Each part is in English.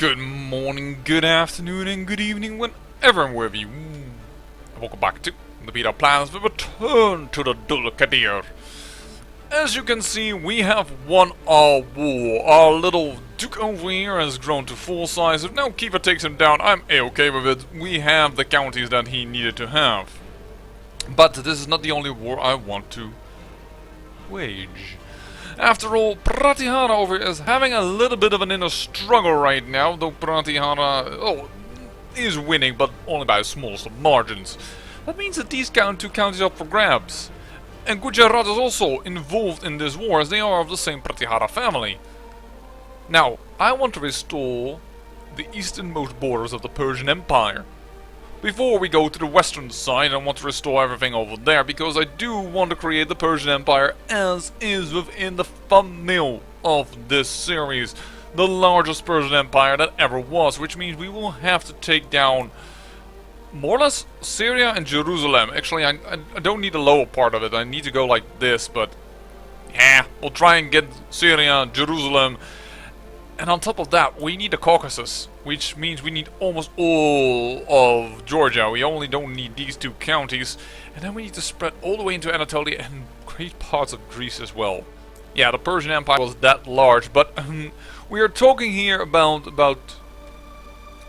Good morning, good afternoon, and good evening, whenever and wherever you. Welcome back to the Beta Plans. We return to the Dulcadir. As you can see, we have won our war. Our little Duke over here has grown to full size. If now Kiva takes him down, I'm a-okay with it. We have the counties that he needed to have. But this is not the only war I want to wage. After all, Pratihara over here is having a little bit of an inner struggle right now, though Pratihara is winning, but only by the smallest of margins. That means that these two counties are up for grabs. And Gujarat is also involved in this war, as they are of the same Pratihara family. Now, I want to restore the easternmost borders of the Persian Empire. Before we go to the western side, I want to restore everything over there, because I do want to create the Persian Empire as is within the thumbnail of this series. The largest Persian Empire that ever was, which means we will have to take down more or less Syria and Jerusalem. Actually, I don't need the lower part of it, I need to go like this, but yeah, we'll try and get Syria, Jerusalem. And on top of that, we need the Caucasus, which means we need almost all of Georgia. We only don't need these two counties. And then we need to spread all the way into Anatolia and great parts of Greece as well. Yeah, the Persian Empire was that large, but we are talking here about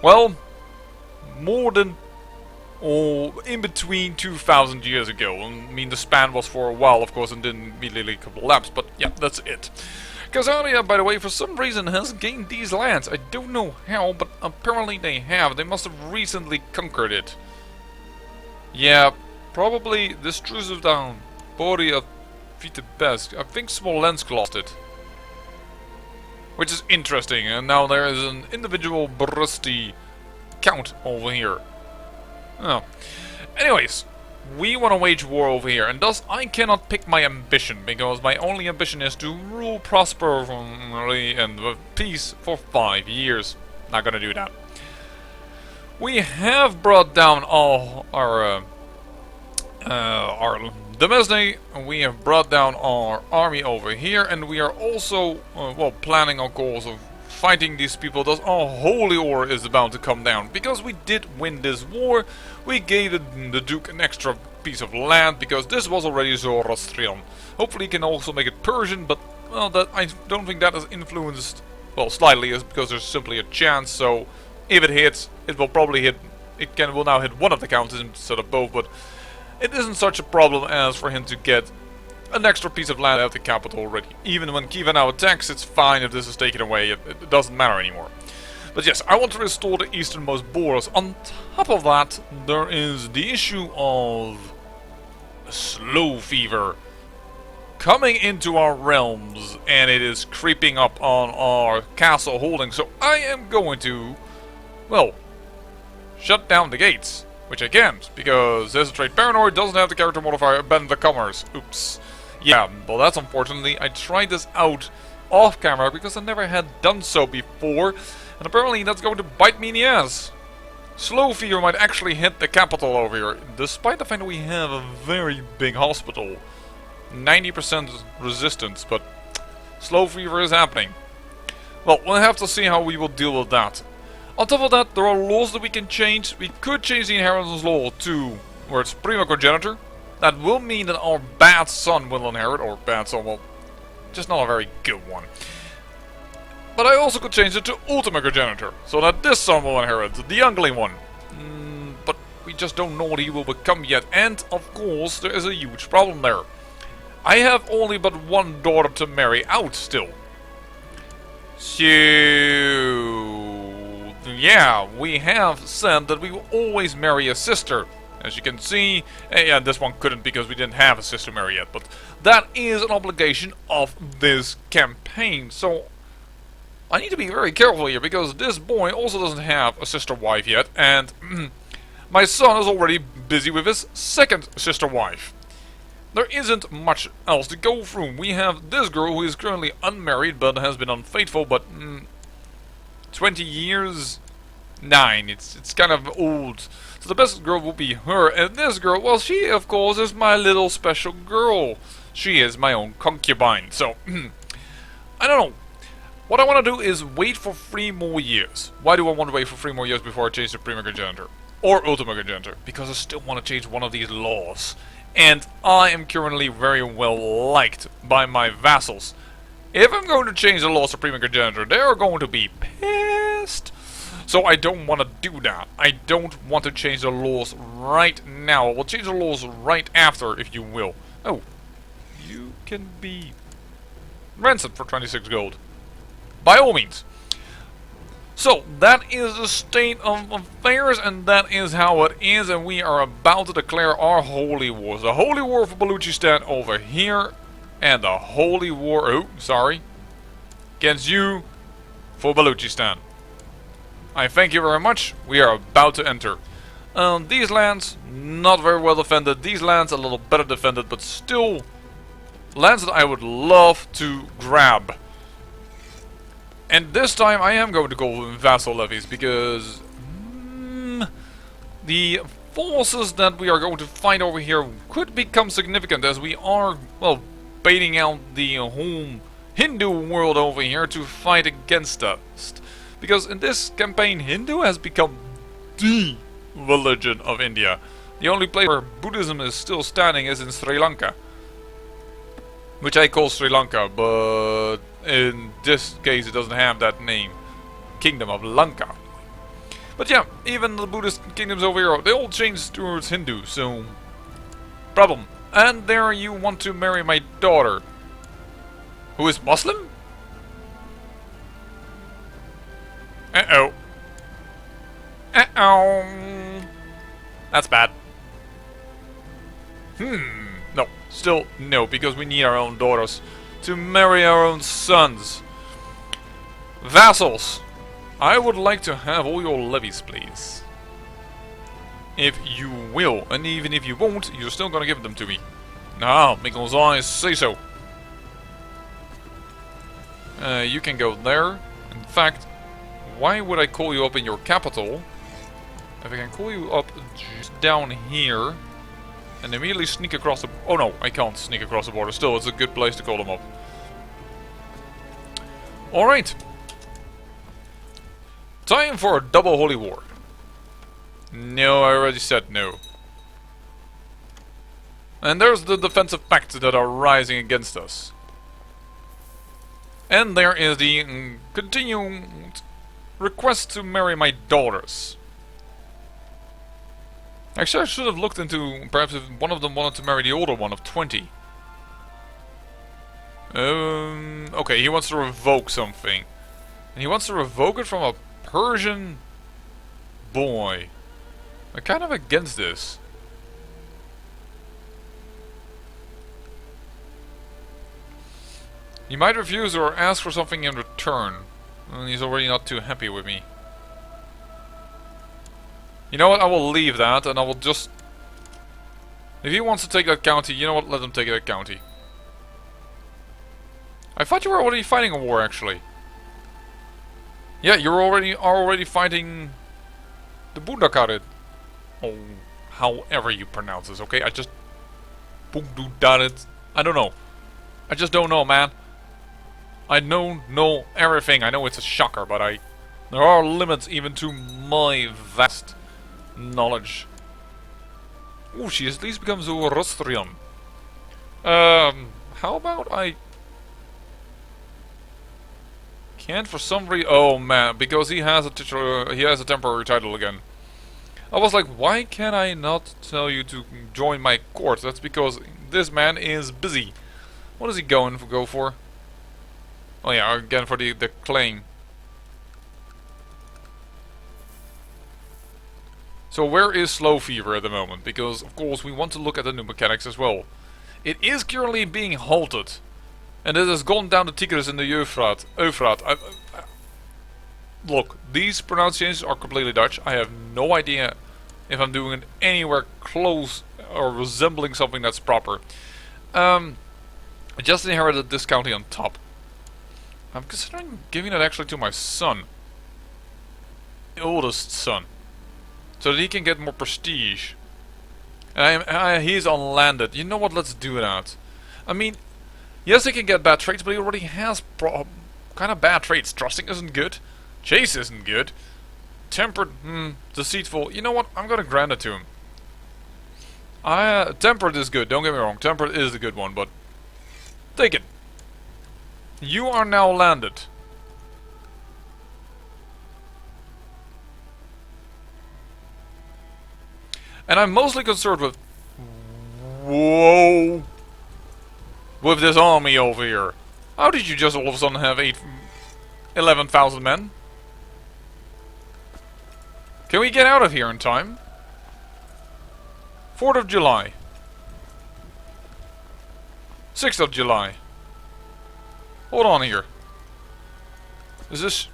well, more than, in between 2,000 years ago. I mean, the span was for a while, of course, and didn't immediately collapse, but yeah, that's it. Khazaria, by the way, for some reason has gained these lands. I don't know how, but apparently they have. They must have recently conquered it. Yeah, probably Destrusive down. Body of Vitebsk. I think Smolensk lost it. Which is interesting, and now there is an individual Brusty count over here. Oh. Anyways, we want to wage war over here, and thus I cannot pick my ambition, because my only ambition is to rule prosperously and with peace for 5 years. Not gonna do that. We have brought down all our Demesne, and we have brought down our army over here, and we are also well, planning our goals of fighting these people. Thus our holy war is about to come down. Because we did win this war, we gave the Duke an extra piece of land, because this was already Zoroastrian. Hopefully he can also make it Persian, but well, that I don't think that has influenced, well, slightly, is because there's simply a chance. So if it hits, it will probably hit, will now hit one of the counties instead of both, but it isn't such a problem as for him to get an extra piece of land at the capital already. Even when Kiva now attacks, it's fine if this is taken away, it doesn't matter anymore. But yes, I want to restore the easternmost borders. On top of that, there is the issue of slow fever coming into our realms, and it is creeping up on our castle holding. So I am going to, well, shut down the gates, which I can't, because there's a trait Paranoid doesn't have the character modifier Abandon the Commerce. Oops. Yeah, well, that's unfortunately. I tried this out off camera because I never had done so before, and apparently that's going to bite me in the ass. Slow fever might actually hit the capital over here, despite the fact that we have a very big hospital. 90% resistance, but slow fever is happening. Well, we'll have to see how we will deal with that. On top of that, there are laws that we can change. We could change the inheritance law to where it's primogenitor. That will mean that our bad son will inherit, or bad son, well, just not a very good one. But I also could change it to ultimogenitor, so that this son will inherit, the ugly one. But we just don't know what he will become yet, and of course there is a huge problem there. I have only but one daughter to marry out still. So yeah, we have said that we will always marry a sister. As you can see, yeah, this one couldn't because we didn't have a sister marry yet, but that is an obligation of this campaign. So I need to be very careful here, because this boy also doesn't have a sister wife yet, and my son is already busy with his second sister wife. There isn't much else to go through. We have this girl who is currently unmarried but has been unfaithful, but 20 years? 9. It's kind of old. So the best girl will be her, and this girl, well, she of course is my little special girl. She is my own concubine, so I don't know. What I want to do is wait for 3 more years. Why do I want to wait for 3 more years before I change to Primogenitor? Or Ultimogenitor? Because I still want to change one of these laws. And I am currently very well liked by my vassals. If I'm going to change the laws of Primogenitor, they are going to be pissed. So I don't want to do that. I don't want to change the laws right now. I will change the laws right after, if you will. Oh, you can be ransomed for 26 gold. By all means. So, that is the state of affairs, and that is how it is, and we are about to declare our holy wars. The holy war for Baluchistan over here, and the holy war, against you for Baluchistan. I thank you very much. We are about to enter. These lands, not very well defended. These lands, a little better defended, but still lands that I would love to grab. And this time I am going to go with vassal levies, because the forces that we are going to fight over here could become significant, as we are, well, baiting out the whole Hindu world over here to fight against us. Because in this campaign, Hindu has become the religion of India. The only place where Buddhism is still standing is in Sri Lanka. Which I call Sri Lanka, but in this case it doesn't have that name. Kingdom of Lanka. But yeah, even the Buddhist kingdoms over here, they all changed towards Hindu, so... problem. And there you want to marry my daughter. Who is Muslim? Uh-oh. Uh-oh. That's bad. No. Still, no, because we need our own daughters to marry our own sons. Vassals, I would like to have all your levies, please. If you will, and even if you won't, you're still gonna give them to me. Now, because I say so. You can go there. In fact, why would I call you up in your capital? If I can call you up just down here. And immediately sneak across the... oh no, I can't sneak across the border. Still, it's a good place to call them up. Alright. Time for a double holy war. No, I already said no. And there's the defensive pacts that are rising against us. And there is the continued request to marry my daughters. Actually, I should have looked into perhaps if one of them wanted to marry the older one of 20. Okay, he wants to revoke something. And he wants to revoke it from a Persian boy. I'm kind of against this. He might refuse or ask for something in return. And he's already not too happy with me. You know what, I will leave that and I will just... if he wants to take that county, you know what, let him take that county. I thought you were already fighting a war, actually. Yeah, you're already fighting the Bundakarid. Oh, however you pronounce this, okay? I just... Bundakarid. I don't know. I just don't know, man. I don't know everything. I know it's a shocker, but there are limits even to my vast knowledge. Oh, she has at least become Zoroastrian. How about I... can't for some reason... oh man, because he has a titular, he has a temporary title again. I was like, why can I not tell you to join my court? That's because this man is busy. What is he go for? Oh yeah, again for the claim. So where is Slow Fever at the moment? Because of course we want to look at the new mechanics as well. It is currently being halted. And it has gone down the Tigris and the Euphrates. Look, these pronunciations are completely Dutch. I have no idea if I'm doing it anywhere close or resembling something that's proper. I just inherited this county on top. I'm considering giving it actually to my son. The oldest son. So that he can get more prestige. And he's unlanded. You know what, let's do that. I mean, yes, he can get bad traits, but he already has kind of bad traits. Trusting isn't good. Chase isn't good. Tempered, deceitful. You know what? I'm gonna grant it to him. Tempered is good, don't get me wrong. Tempered is the good one, but take it. You are now landed. And I'm mostly concerned with... Whoa! With this army over here. How did you just all of a sudden have 11,000 men? Can we get out of here in time? 4th of July. 6th of July. Hold on here. Is this...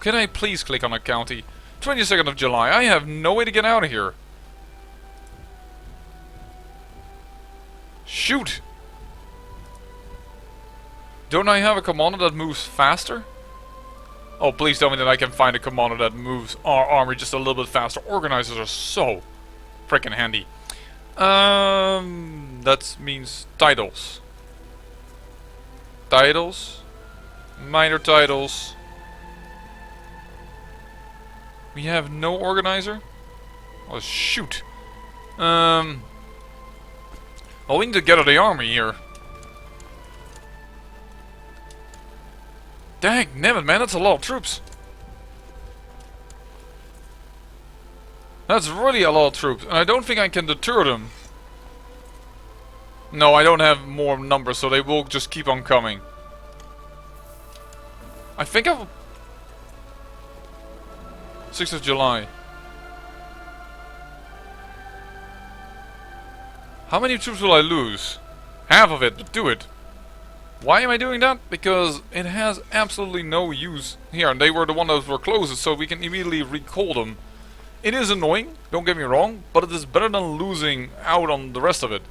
Can I please click on a county? 22nd of July. I have no way to get out of here. Shoot! Don't I have a commander that moves faster? Oh, please tell me that I can find a commander that moves our army just a little bit faster. Organizers are so freaking handy. That means titles. Titles. Minor titles. We have no organizer? Oh, shoot. Well, we need to gather the army here. Dang, nabbit, man, that's a lot of troops. That's really a lot of troops, and I don't think I can deter them. No, I don't have more numbers, so they will just keep on coming. I think I've... 6th of July. How many troops will I lose? Half of it, but do it. Why am I doing that? Because it has absolutely no use here, and they were the ones that were closest, so we can immediately recall them. It is annoying, don't get me wrong, but it is better than losing out on the rest of it.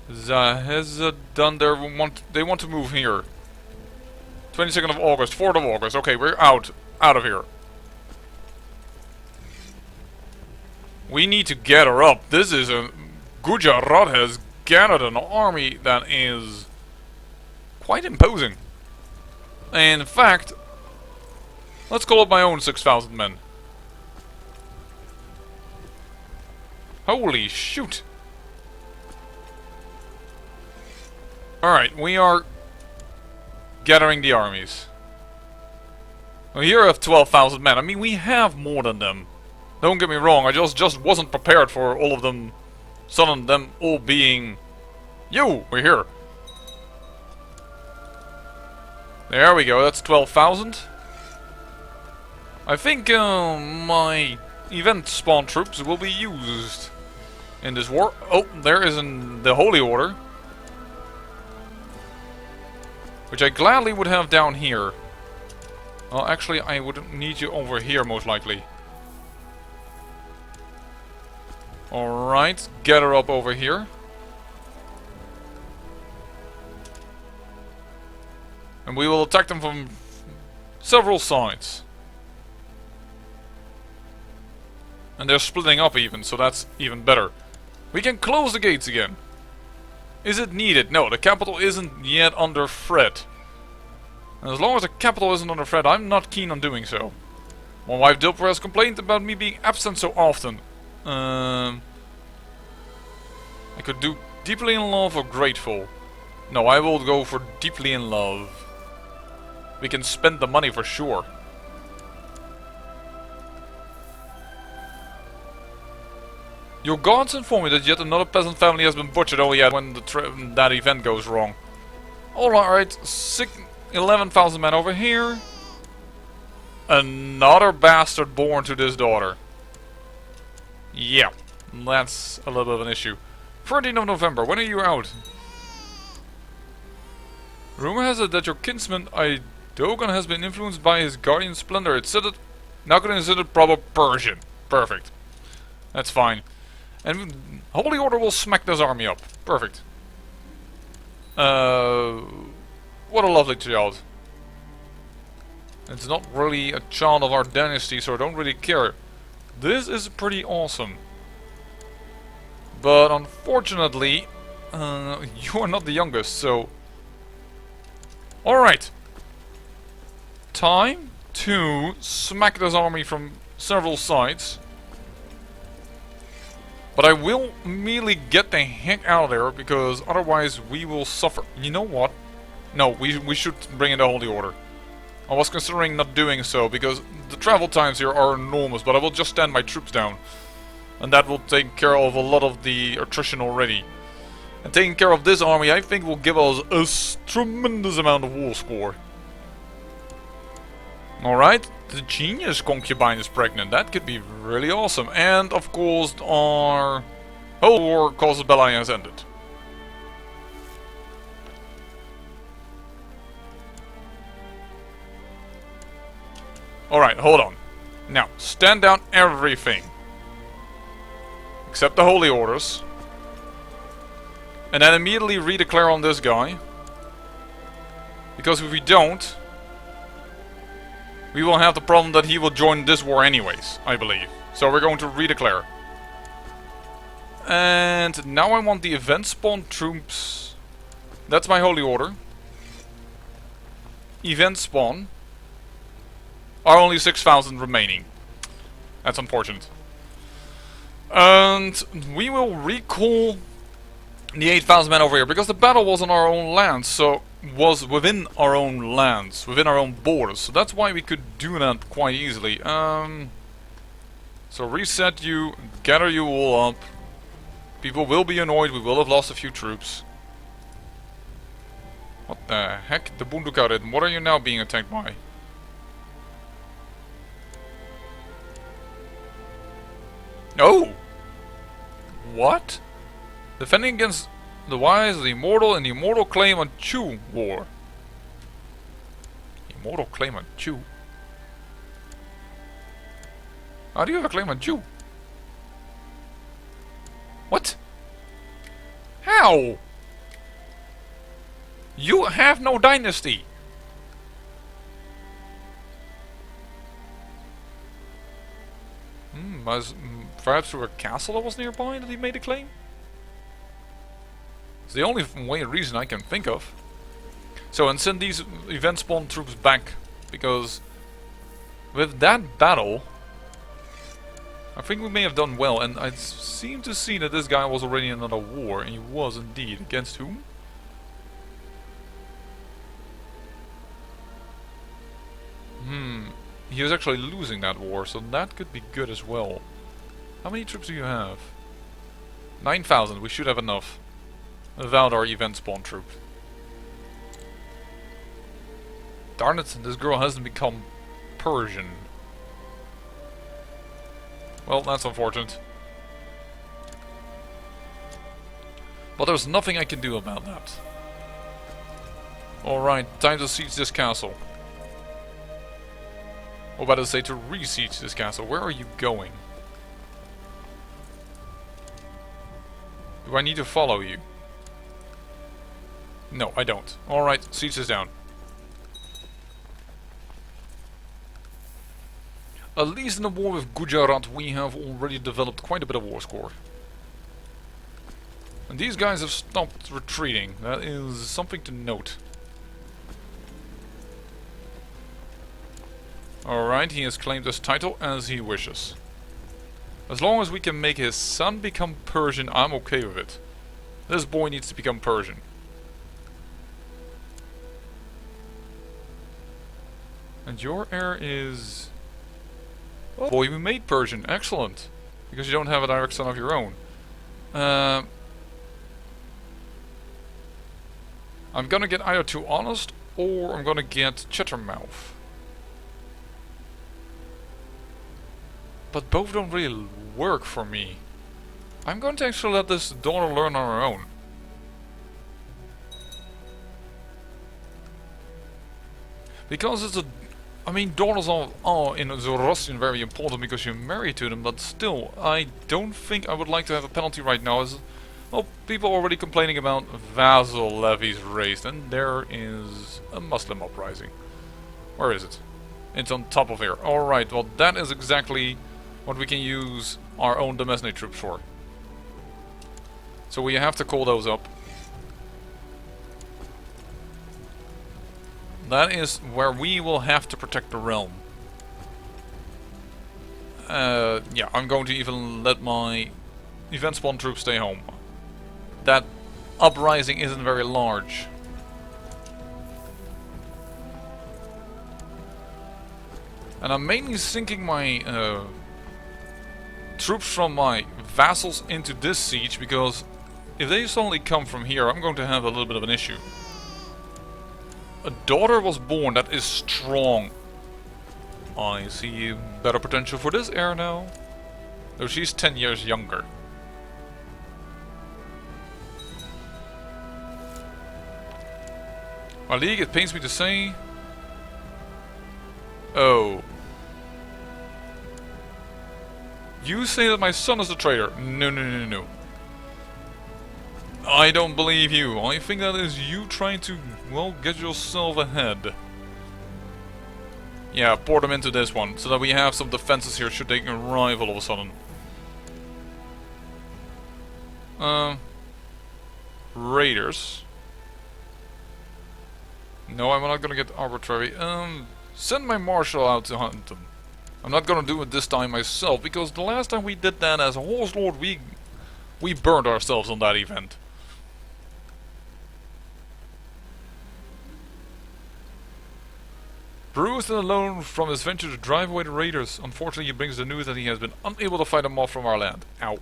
Has done their they want to move here. 22nd of August, 4th of August. Okay, we're out of here. We need to gather up. This is a... Gujarat has gathered an army that is quite imposing. And in fact, let's call up my own 6,000 men. Holy shoot. Alright, we are gathering the armies. Well, here I have 12,000 men. I mean, we have more than them. Don't get me wrong, I just wasn't prepared for all of them. Some of them all being... Yo, we're here. There we go, that's 12,000. I think my event spawn troops will be used in this war. Oh, there is the Holy Order. Which I gladly would have down here. Well, actually, I would need you over here, most likely. Alright, gather up over here. And we will attack them from several sides. And they're splitting up even, so that's even better. We can close the gates again. Is it needed? No, the capital isn't yet under threat. And as long as the capital isn't under threat, I'm not keen on doing so. My wife Dilper has complained about me being absent so often. I could do deeply in love or grateful. No, I will go for deeply in love. We can spend the money for sure. Your gods inform me that yet another peasant family has been butchered. Oh yeah, when that event goes wrong. Alright, 11,000 men over here. Another bastard born to this daughter. Yeah, that's a little bit of an issue. 13th of November, when are you out? Rumor has it that your kinsman Aidogan has been influenced by his guardian splendor. It's said that now considered proper Persian. Perfect. That's fine. And Holy Order will smack this army up. Perfect. What a lovely child. It's not really a child of our dynasty, so I don't really care. This is pretty awesome. But unfortunately, you are not the youngest, so... Alright. Time to smack this army from several sides. But I will immediately get the heck out of there, because otherwise we will suffer. You know what? No, we should bring in the Holy Order. I was considering not doing so, because the travel times here are enormous, but I will just stand my troops down. And that will take care of a lot of the attrition already. And taking care of this army, I think, will give us a tremendous amount of war score. Alright, the genius concubine is pregnant. That could be really awesome. And, of course, our whole war casus belli has ended. Alright, hold on. Now, stand down everything. Except the Holy Orders. And then immediately redeclare on this guy. Because if we don't, we will have the problem that he will join this war anyways, I believe. So we're going to redeclare. And now I want the event spawn troops. That's my Holy Order. Event spawn. Are only 6,000 remaining. That's unfortunate. And we will recall the 8,000 men over here, because the battle was on our own land, so was within our own lands, within our own borders. So that's why we could do that quite easily. So reset you, gather you all up. People will be annoyed, we will have lost a few troops. What the heck? The Bundukarid, what are you now being attacked by? Oh! What? Defending against the wise, the immortal, and the immortal claim on Chu war. Immortal claim on Chu? How do you have a claim on Chu? What? How? You have no dynasty. Perhaps through a castle that was nearby that he made a claim? It's the only reason I can think of. So, and send these event spawn troops back, because with that battle, I think we may have done well, and I seem to see that this guy was already in another war, and he was indeed. Against whom? He was actually losing that war, so that could be good as well. How many troops do you have? 9,000, we should have enough. Without our event spawn troop. Darn it, this girl hasn't become Persian. Well, that's unfortunate. But there's nothing I can do about that. Alright, time to siege this castle. Or better to say, to re-siege this castle. Where are you going? Do I need to follow you? No, I don't. Alright, siege this down. At least in the war with Gujarat we have already developed quite a bit of war score. And these guys have stopped retreating. That is something to note. Alright, he has claimed this title as he wishes. As long as we can make his son become Persian, I'm okay with it. This boy needs to become Persian. And your heir is... Oh boy, we made Persian. Excellent. Because you don't have a direct son of your own. I'm gonna get either Too Honest, or I'm gonna get Chattermouth. But both don't really work for me. I'm going to actually let this daughter learn on her own. Because it's a... I mean, daughters are in Zoroastrian very important because you're married to them, but still, I don't think I would like to have a penalty right now. As, well, people are already complaining about vassal levies raised, and there is a Muslim uprising. Where is it? It's on top of here. Alright, well that is exactly what we can use our own domestic troops for. So we have to call those up. That is where we will have to protect the realm. Yeah, I'm going to even let my event spawn troops stay home. That uprising isn't very large. And I'm mainly sinking my troops from my vassals into this siege, because if they suddenly come from here, I'm going to have a little bit of an issue. A daughter was born, that is strong. I see better potential for this heir now. Though she's 10 years younger. My league, it pains me to say. Oh. You say that my son is a traitor. No, no, no, no. I don't believe you. I think that is you trying to, well, get yourself ahead. Yeah, pour them into this one, so that we have some defenses here should they arrive all of a sudden. Raiders. No, I'm not gonna get arbitrary. Send my marshal out to hunt them. I'm not gonna do it this time myself, because the last time we did that as a horse lord, we burned ourselves on that event. Bruised and alone from his venture to drive away the raiders, unfortunately he brings the news that he has been unable to fight them off from our land. Ow.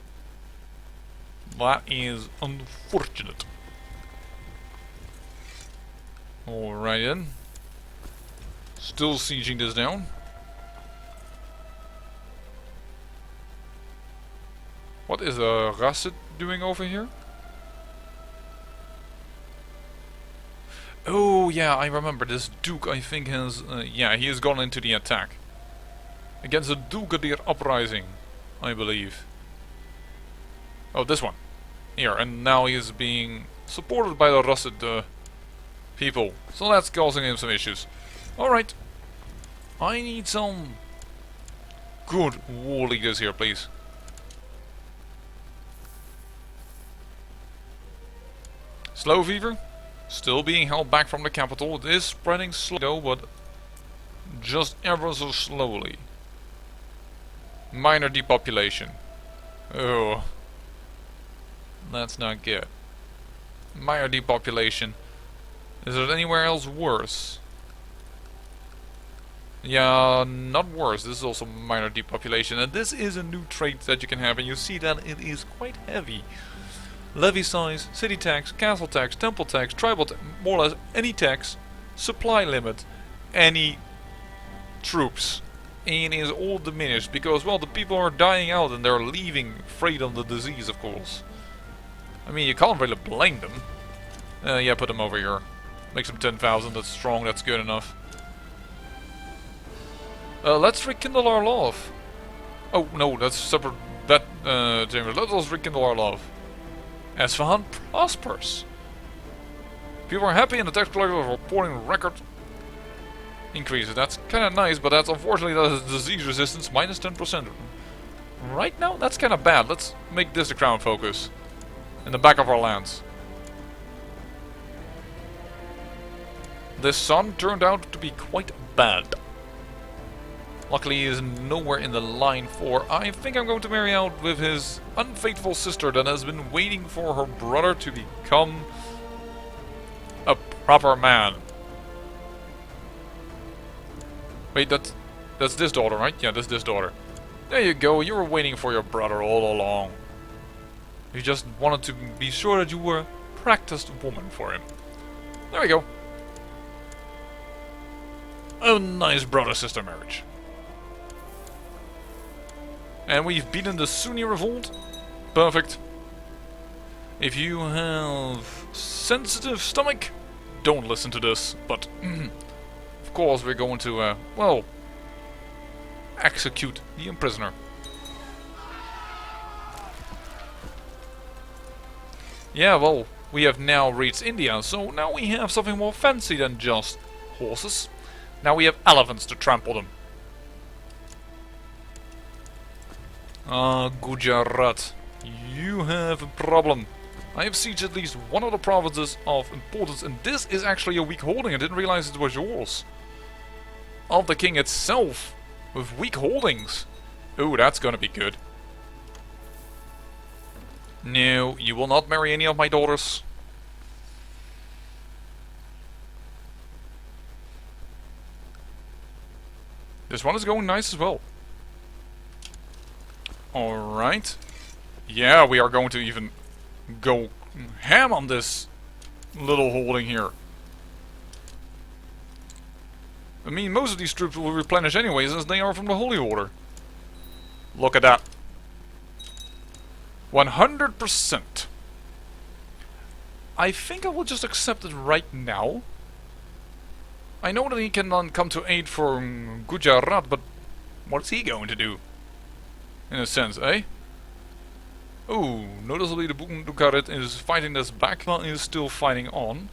That is unfortunate. Alright then. Still sieging this down. What is Rassid doing over here? Oh yeah, I remember this Duke. I think has yeah, he has gone into the attack against the Dugadir uprising, I believe. Oh, this one here, and now he is being supported by the Rassid people, so that's causing him some issues. All right, I need some good war leaders here, please. Slow fever. Still being held back from the capital. It is spreading slow, but just ever so slowly. Minor depopulation. Oh. That's not good. Minor depopulation. Is it anywhere else worse? Yeah, not worse. This is also minor depopulation. And this is a new trait that you can have, and you see that it is quite heavy. Levy size, city tax, castle tax, temple tax, tribal tax, more or less any tax, supply limit, any troops. And it is all diminished because, well, the people are dying out and they're leaving afraid of the disease, of course. I mean, you can't really blame them. Yeah, put them over here. Make them 10,000, that's strong, that's good enough. Let's rekindle our love. Oh, no, that's separate. That, James, let us rekindle our love. Esfahan prospers. People are happy and the tax collectors are reporting record increases. That's kind of nice, but that's unfortunately that is disease resistance minus 10%. Right now, that's kind of bad. Let's make this the crown focus. In the back of our lands. This son turned out to be quite bad. Luckily he is nowhere in the line for. I think I'm going to marry out with his unfaithful sister that has been waiting for her brother to become a proper man. Wait, that's this daughter, right? Yeah, that's this daughter. There you go, you were waiting for your brother all along. You just wanted to be sure that you were a practiced woman for him. There we go. A nice brother-sister marriage. And we've beaten the Sunni revolt. Perfect. If you have sensitive stomach, don't listen to this. But of course we're going to, well, execute the imprisoner. Yeah, well, we have now reached India, so now we have something more fancy than just horses. Now we have elephants to trample them. Ah, Gujarat, you have a problem. I have sieged at least one of the provinces of importance, and this is actually a weak holding. I didn't realize it was yours. Of the king itself, with weak holdings. Ooh, that's gonna be good. No, you will not marry any of my daughters. This one is going nice as well. Alright. Yeah, we are going to even go ham on this little holding here. I mean, most of these troops will replenish anyways, as they are from the Holy Order. Look at that. 100%. I think I will just accept it right now. I know that he can then come to aid for Gujarat, but what's he going to do? In a sense, eh? Oh, noticeably the Bukarit is fighting this back, while he is still fighting on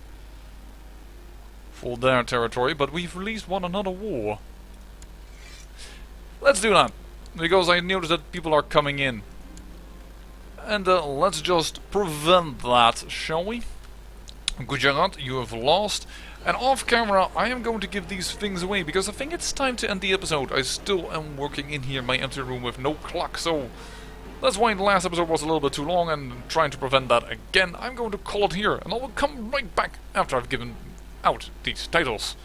for their territory, but we've released another war. Let's do that, because I noticed that people are coming in. And let's just prevent that, shall we? Gujarat, you have lost. And off camera, I am going to give these things away, because I think it's time to end the episode. I still am working in here in my empty room with no clock, so that's why the last episode was a little bit too long, and trying to prevent that again, I'm going to call it here, and I will come right back after I've given out these titles.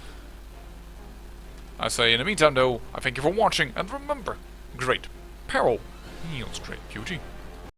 I say in the meantime though, I thank you for watching, and remember, great peril yields great beauty.